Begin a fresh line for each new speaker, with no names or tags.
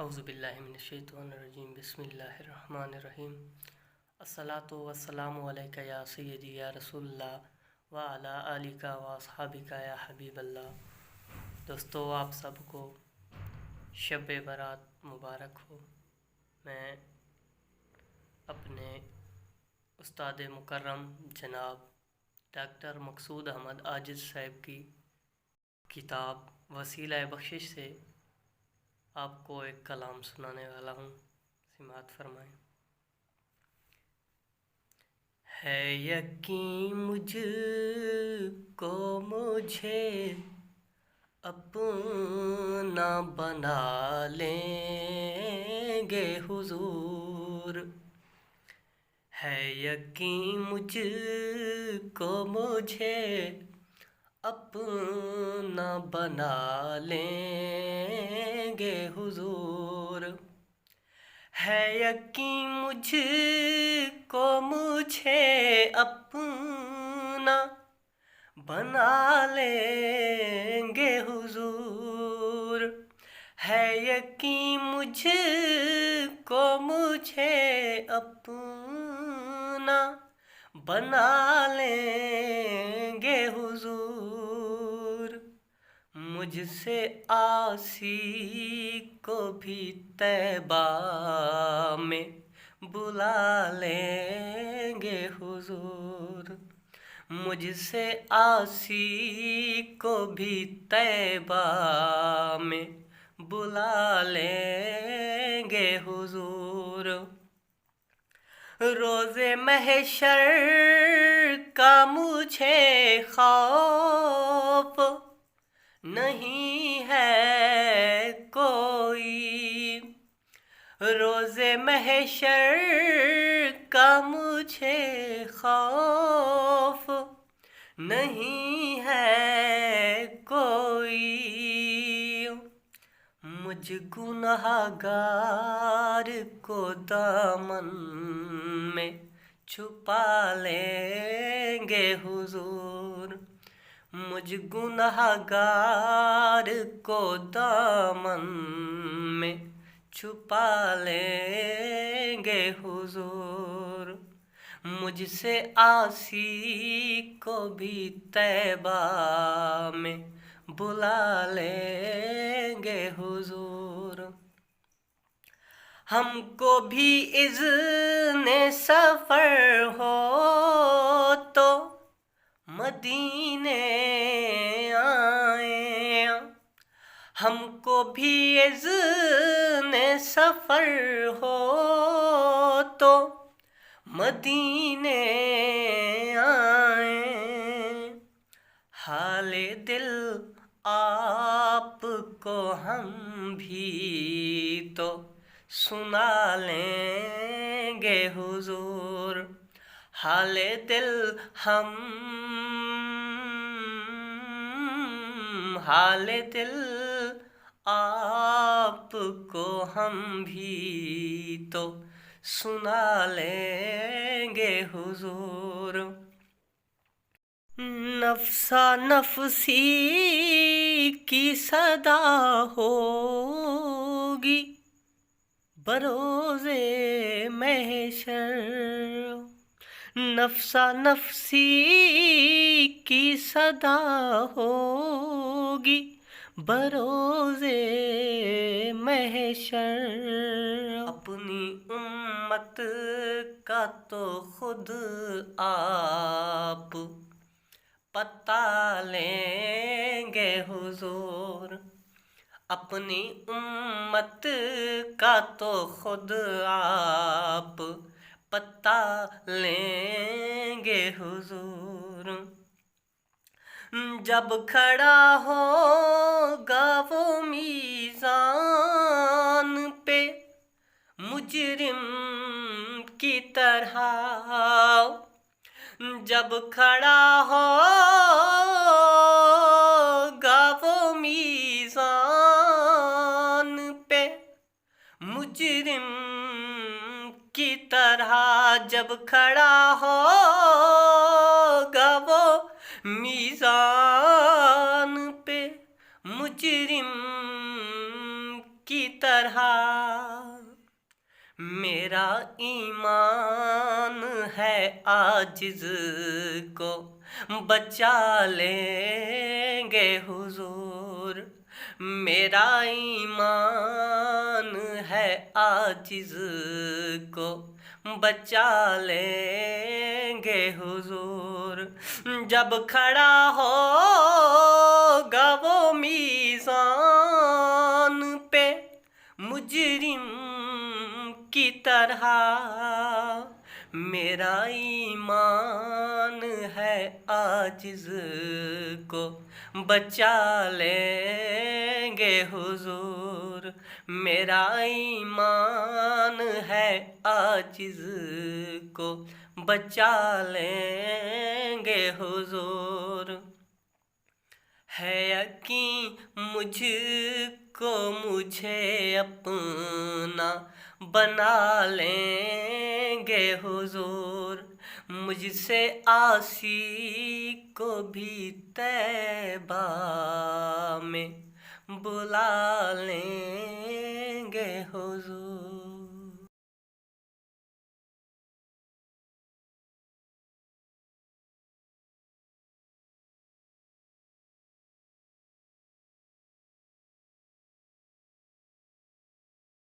اعوذ باللہ من الشیطان الرجیم بسم اللہ الرحمن الرحیم الصلاۃ والسلام علیک یا سیدی یا رسول اللہ وعلی آلک و اصحابک یا حبیب اللہ۔ دوستو، آپ سب کو شب برات مبارک ہو۔ میں اپنے استاد مکرم جناب ڈاکٹر مقصود احمد عاجز صاحب کی کتاب وسیلہ بخشش سے آپ کو ایک کلام سنانے والا ہوں، سماعت فرمائیں۔ ہے یقین مجھ کو مجھے اپنا بنا لیں گے حضور، ہے یقین مجھ کو مجھے اپنا بنا لیں گے حضور، ہے یقین مجھ کو مجھے اپنا بنا لیں گے حضور، ہے یقین مجھ کو مجھے اپنا بنا لیں گے حضور، مجھ سے عاصی کو بھی طیبہ میں بلا لیں گے حضور، مجھ سے عاصی کو بھی طیبہ میں بلا لیں گے حضور، روز محشر کا مجھے خوف نہیں ہے کوئی، روز محشر کا مجھے خوف نہیں ہے کوئی، مجھ گناہ گار کو دامن میں چھپا لیں گے حضور، مجھ گناہ گار کو دامن میں چھپا لیں گے حضور، مجھ سے عاصی کو بھی طیبہ میں بلا لیں گے حضور، ہم کو بھی اذن سفر ہو تو مدینے آئیں، ہم کو بھی اذن سفر ہو تو مدینے آئیں، حال دل آپ کو ہم بھی تو سنا لیں گے حضور، حال دل حال دل آپ کو ہم بھی تو سنا لیں گے حضور، نفسا نفسی کی صدا ہوگی بروز محشر، نفسا نفسی کی صدا ہوگی بروز محشر، اپنی امت کا تو خود آپ پتا لیں گے حضور، اپنی امت کا تو خود آپ پتا لیں گے حضور، جب کھڑا ہوگا وہ میزان پہ مجرم کی طرح، جب کھڑا ہوگا وہ میزان پہ مجرم کی طرح، جب کھڑا ہوگا وہ میزان پہ مجرم کی طرح میرا ایمان ہے عاجز کو بچا لیں گے حضور، میرا ایمان ہے عاجز کو بچا لیں گے حضور، جب کھڑا ہوگا وہ میزان پہ مجرم کی طرح میرا ایمان ہے عاجز کو بچا لیں گے حضور، میرا ایمان ہے عاجز کو بچا لیں گے حضور، ہے یقین مجھ کو مجھے اپنا بنا لیں گے حضور، مجھ سے عاصی کو بھی طیبہ میں بلا لیں گے حضور۔